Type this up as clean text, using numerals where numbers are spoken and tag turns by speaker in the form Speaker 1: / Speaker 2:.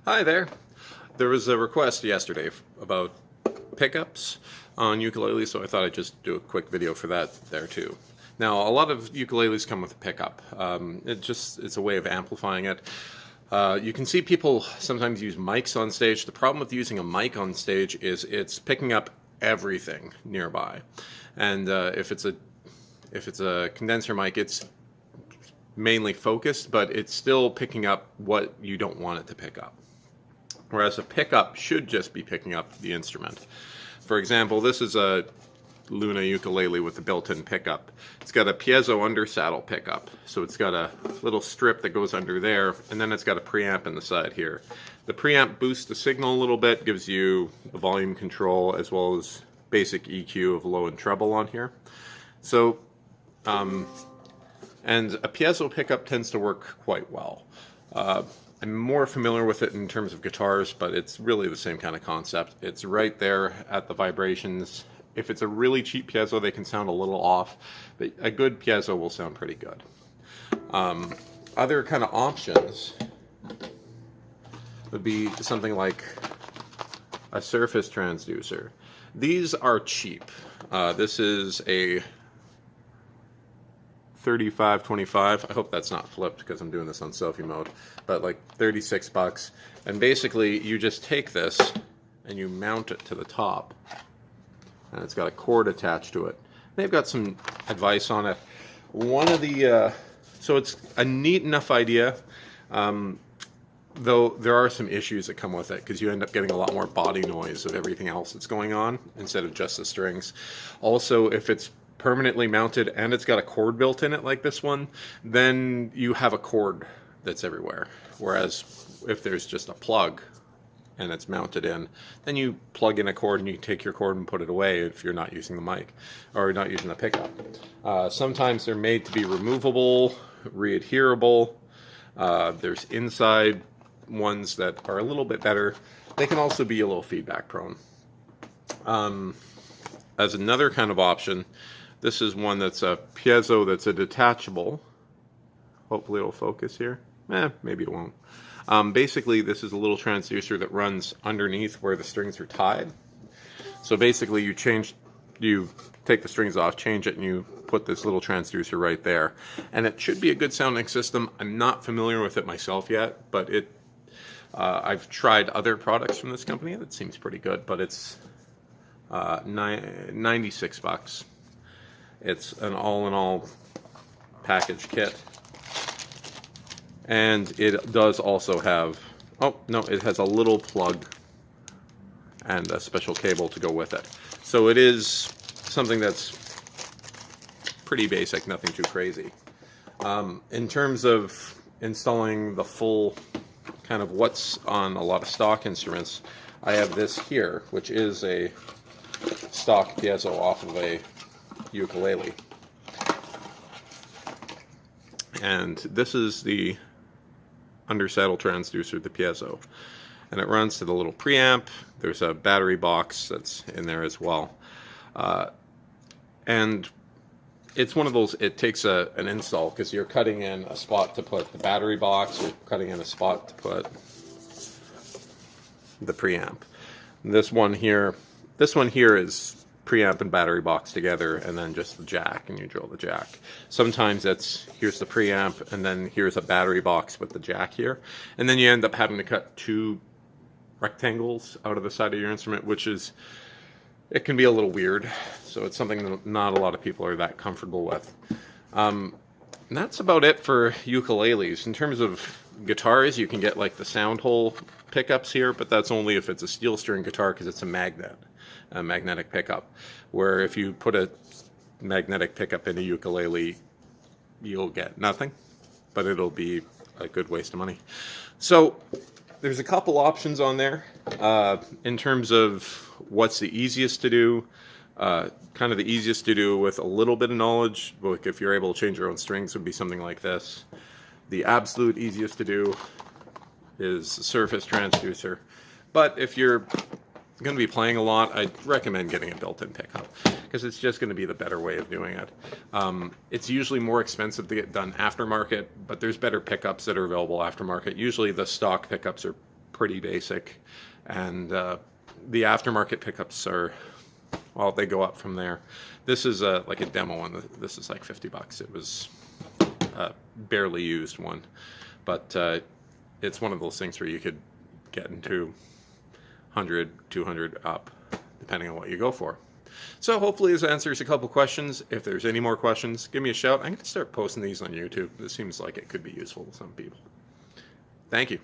Speaker 1: Hi there. There was a request yesterday about pickups on ukulele, so I thought I'd just do a quick video for that there too. Now, a lot of ukuleles come with a pickup. It's a way of amplifying it. You can see people sometimes use mics on stage. The problem with using a mic on stage is it's picking up everything nearby, and if it's a condenser mic, it's mainly focused, but it's still picking up what you don't want it to pick up. Whereas a pickup should just be picking up the instrument. For example, this is a Luna ukulele with a built-in pickup. It's got a piezo undersaddle pickup, so it's got a little strip that goes under there, and then it's got a preamp in the side here. The preamp boosts the signal a little bit, gives you the volume control as well as basic EQ of low and treble on here. So, and a piezo pickup tends to work quite well. I'm more familiar with it in terms of guitars, but it's really the same kind of concept. It's right there at the vibrations. If it's a really cheap piezo, they can sound a little off, but a good piezo will sound pretty good. Other kind of options would be something like a surface transducer. These are cheap. This is a 35.25. I hope that's not flipped because I'm doing this on selfie mode, but like 36 bucks. And basically you just take this and you mount it to the top, and it's got a cord attached to it. They've got some advice on it. So it's a neat enough idea, though there are some issues that come with it because you end up getting a lot more body noise of everything else that's going on instead of just the strings. Also, if it's permanently mounted and it's got a cord built in it like this one, then you have a cord that's everywhere. Whereas if there's just a plug and it's mounted in, then you plug in a cord and you take your cord and put it away if you're not using the mic or not using the pickup. Sometimes they're made to be removable, readherable. There's inside ones that are a little bit better. They can also be a little feedback prone. As another kind of option, this is one that's a piezo that's a detachable. Hopefully it'll focus here. Maybe it won't. Basically, this is a little transducer that runs underneath where the strings are tied. So basically you take the strings off, change it, and you put this little transducer right there. And it should be a good sounding system. I'm not familiar with it myself yet, but I've tried other products from this company that seems pretty good, but it's 96 bucks. It's an all-in-all package kit, and it does also have, oh no, it has a little plug and a special cable to go with it. So it is something that's pretty basic, nothing too crazy. In terms of installing the full kind of what's on a lot of stock instruments, I have this here, which is a stock piezo off of a ukulele, and this is the undersaddle transducer, the piezo, and it runs to the little preamp. There's a battery box that's in there as well, and it's one of those, it takes an install because you're cutting in a spot to put the battery box, you're cutting in a spot to put the preamp. This one here is preamp and battery box together, and then just the jack, and you drill the jack. Sometimes here's the preamp, and then here's a battery box with the jack here, and then you end up having to cut two rectangles out of the side of your instrument, it can be a little weird. So it's something that not a lot of people are that comfortable with. And that's about it for ukuleles. In terms of guitars, you can get like the sound hole pickups here, but that's only if it's a steel string guitar because it's a magnetic pickup. Where if you put a magnetic pickup in a ukulele, you'll get nothing, but it'll be a good waste of money. So there's a couple options on there in terms of what's the easiest to do. Kind of the easiest to do with a little bit of knowledge, like if you're able to change your own strings, would be something like this. The absolute easiest to do is a surface transducer, but if you're going to be playing a lot, I'd recommend getting a built-in pickup because it's just going to be the better way of doing it. It's usually more expensive to get done aftermarket, but there's better pickups that are available aftermarket. Usually the stock pickups are pretty basic. And the aftermarket pickups are, well, they go up from there. This is like a demo one. This is like $50. It was a barely used one, but it's one of those things where you could get into 100, 200 up, depending on what you go for. So hopefully this answers a couple questions. If there's any more questions, give me a shout. I'm going to start posting these on YouTube. This seems like it could be useful to some people. Thank you.